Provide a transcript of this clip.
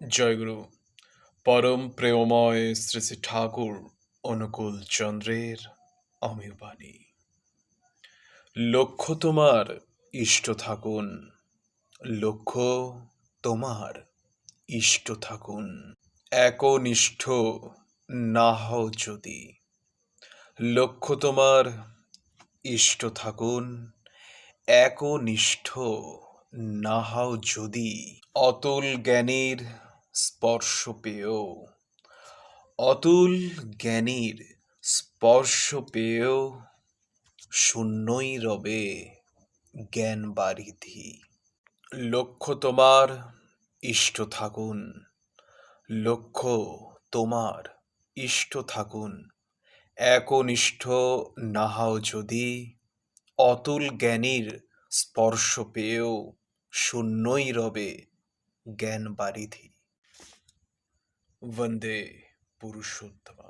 জয়গুরু পরম প্রেমময় শ্রী শ্রী ঠাকুর অনুকূল চন্দ্রের অমিয় বাণী। লক্ষ্য তোমার ইষ্ট থাকুন, লক্ষ্য তোমার ইষ্ট থাকুন, একনিষ্ঠ না হও যদি। লক্ষ্য তোমার ইষ্ট থাকুন, একনিষ্ঠ না হও যদি। অতুল জ্ঞানীর স্পর্শ পেয়েও, অতুল জ্ঞানীর স্পর্শ পেয়েও শূন্যই রবে জ্ঞান বারিধি। লক্ষ্য তোমার ইষ্ট থাকুন, লক্ষ্য তোমার ইষ্ট থাকুন, একনিষ্ঠ না হও যদি। অতুল জ্ঞানীর স্পর্শ পেয়েও শূন্যই রবে জ্ঞান বারিধি। वंदे पुरुषोत्तम।